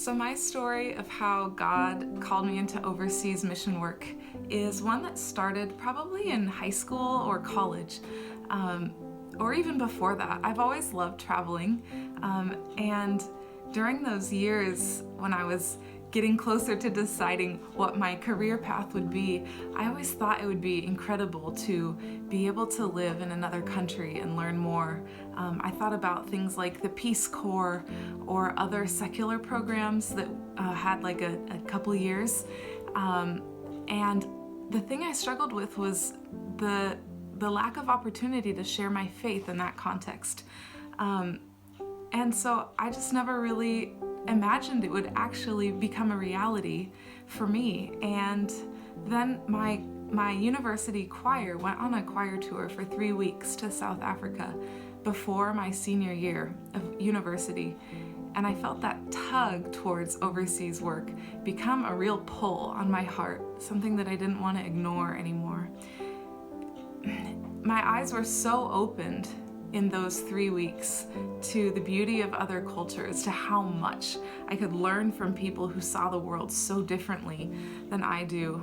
So my story of how God called me into overseas mission work is one that started probably in high school or college, or even before that. I've always loved traveling, and during those years when I was getting closer to deciding what my career path would be, I always thought it would be incredible to be able to live in another country and learn more. I thought about things like the Peace Corps or other secular programs that had like a couple years. And the thing I struggled with was the lack of opportunity to share my faith in that context. And so I just never really imagined it would actually become a reality for me. And then my university choir went on a choir tour for 3 weeks to South Africa before my senior year of university. And I felt that tug towards overseas work become a real pull on my heart, something that I didn't want to ignore anymore. My eyes were so opened in those 3 weeks to the beauty of other cultures, to how much I could learn from people who saw the world so differently than I do.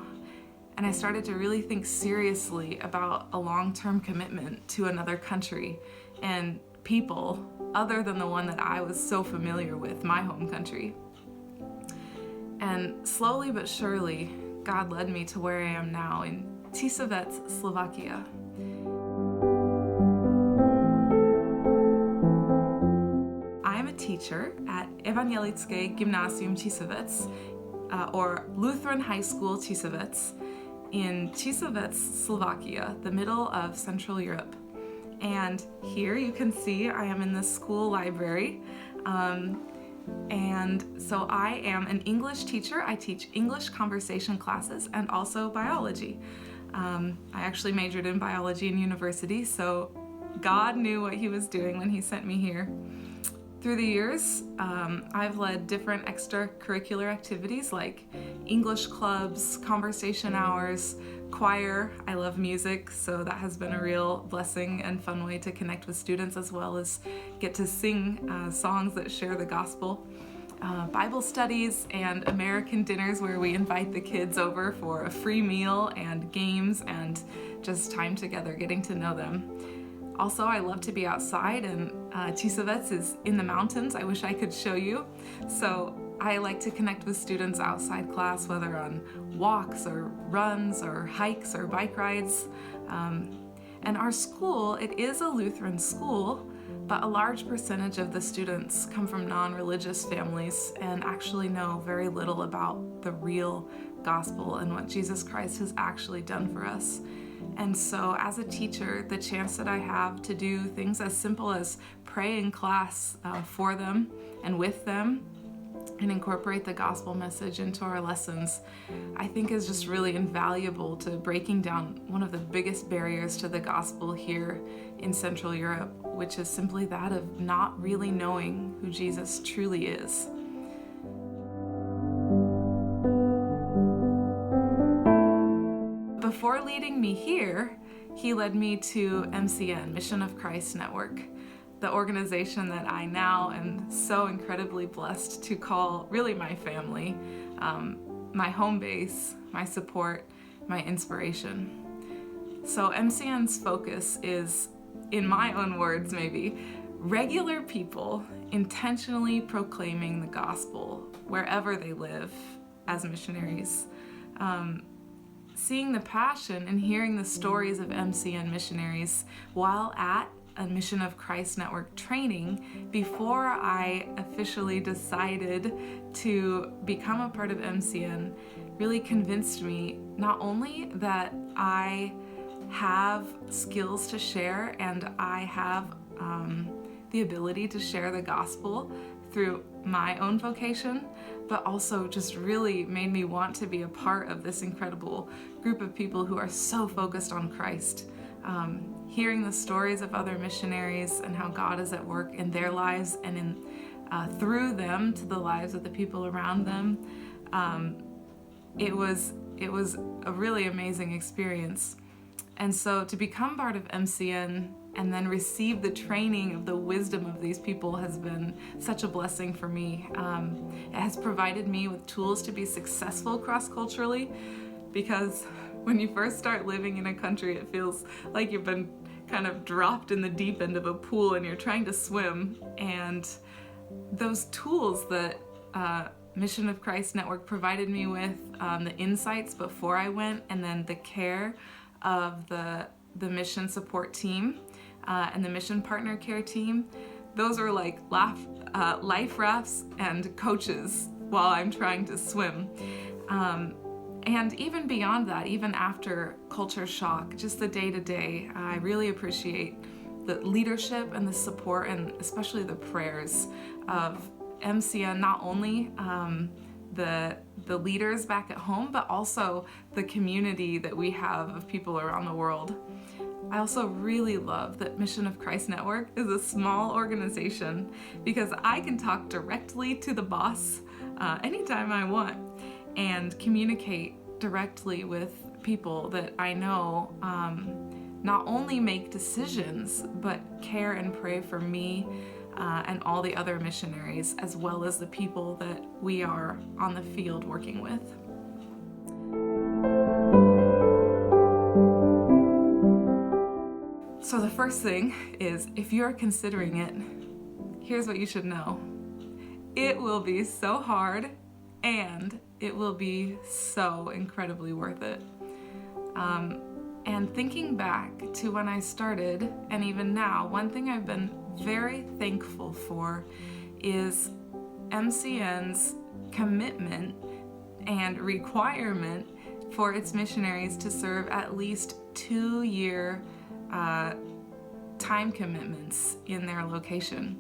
And I started to really think seriously about a long-term commitment to another country and people other than the one that I was so familiar with, my home country. And slowly but surely, God led me to where I am now in Tisovec, Slovakia. Teacher at Evangelické Gymnázium Tisovec, or Lutheran High School Tisovec, in Tisovec, Slovakia, the middle of Central Europe. And here you can see I am in the school library. And so I am an English teacher. I teach English conversation classes and also biology. I actually majored in biology in university, so God knew what He was doing when He sent me here. Through the years, I've led different extracurricular activities like English clubs, conversation hours, choir. I love music, so that has been a real blessing and fun way to connect with students, as well as get to sing songs that share the gospel. Bible studies and American dinners where we invite the kids over for a free meal and games and just time together getting to know them. Also, I love to be outside, and Tisovec is in the mountains. I wish I could show you. So I like to connect with students outside class, whether on walks or runs or hikes or bike rides. And our school, it is a Lutheran school, but a large percentage of the students come from non-religious families and actually know very little about the real gospel and what Jesus Christ has actually done for us. And so as a teacher, the chance that I have to do things as simple as pray in class for them and with them and incorporate the gospel message into our lessons, I think is just really invaluable to breaking down one of the biggest barriers to the gospel here in Central Europe, which is simply that of not really knowing who Jesus truly is. Before leading me here, He led me to MCN, Mission of Christ Network, the organization that I now am so incredibly blessed to call really my family, my home base, my support, my inspiration. So MCN's focus is, in my own words maybe, regular people intentionally proclaiming the gospel wherever they live as missionaries. Seeing the passion and hearing the stories of MCN missionaries while at a Mission of Christ Network training before I officially decided to become a part of MCN really convinced me not only that I have skills to share and I have the ability to share the gospel through my own vocation, but also just really made me want to be a part of this incredible group of people who are so focused on Christ. Hearing the stories of other missionaries and how God is at work in their lives and through them to the lives of the people around them, it was a really amazing experience. And so to become part of MCN and then receive the training of the wisdom of these people has been such a blessing for me. It has provided me with tools to be successful cross-culturally, because when you first start living in a country, it feels like you've been kind of dropped in the deep end of a pool and you're trying to swim. And those tools that Mission of Christ Network provided me with, the insights before I went, and then the care of the mission support team and the mission partner care team, those are like life rafts and coaches while I'm trying to swim. And even beyond that, even after culture shock, just the day-to-day, I really appreciate the leadership and the support, and especially the prayers of MCN, not only the leaders back at home, but also the community that we have of people around the world. I also really love that Mission of Christ Network is a small organization, because I can talk directly to the boss anytime I want and communicate directly with people that I know not only make decisions, but care and pray for me and all the other missionaries, as well as the people that we are on the field working with. So the first thing is, if you're considering it, here's what you should know. It will be so hard, and it will be so incredibly worth it. And thinking back to when I started, and even now, one thing I've been very thankful for is MCN's commitment and requirement for its missionaries to serve at least 2-year time commitments in their location.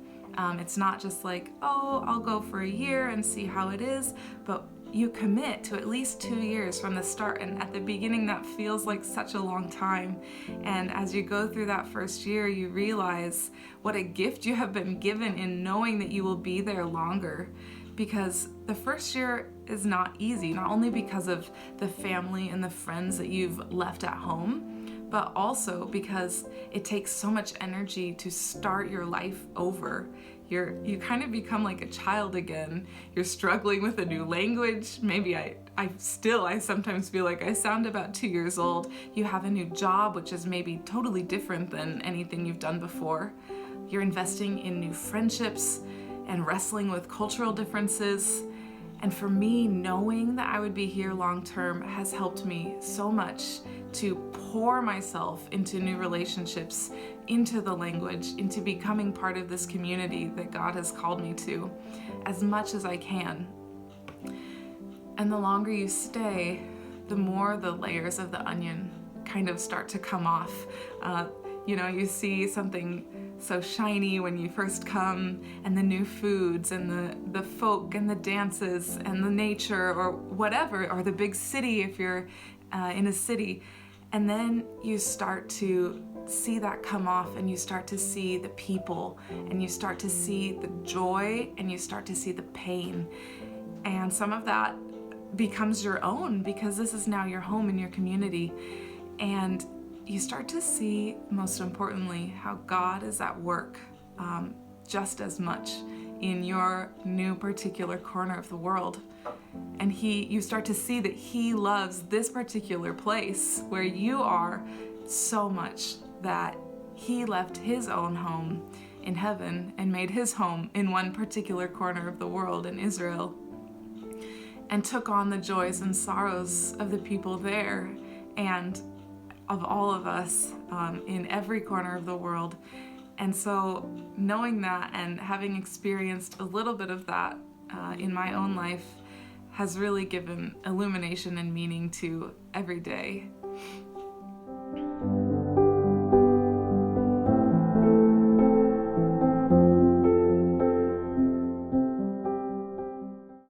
It's not just like, oh, I'll go for a year and see how it is, but you commit to at least 2 years from the start. And at the beginning, that feels like such a long time. And as you go through that first year, you realize what a gift you have been given in knowing that you will be there longer. Because the first year is not easy, not only because of the family and the friends that you've left at home, but also because it takes so much energy to start your life over. You kind of become like a child again. You're struggling with a new language. Maybe I sometimes feel like I sound about 2 years old. You have a new job, which is maybe totally different than anything you've done before. You're investing in new friendships and wrestling with cultural differences. And for me, knowing that I would be here long term has helped me so much to pour myself into new relationships, into the language, into becoming part of this community that God has called me to as much as I can. And the longer you stay, the more the layers of the onion kind of start to come off. You see something so shiny when you first come, and the new foods and the folk and the dances and the nature or whatever, or the big city if you're in a city. And then you start to see that come off, and you start to see the people, and you start to see the joy, and you start to see the pain. And some of that becomes your own, because this is now your home and your community. And you start to see, most importantly, how God is at work just as much in your new particular corner of the world. And you start to see that He loves this particular place where you are so much that He left His own home in heaven and made His home in one particular corner of the world in Israel, and took on the joys and sorrows of the people there and of all of us in every corner of the world. And so knowing that and having experienced a little bit of that in my own life has really given illumination and meaning to every day.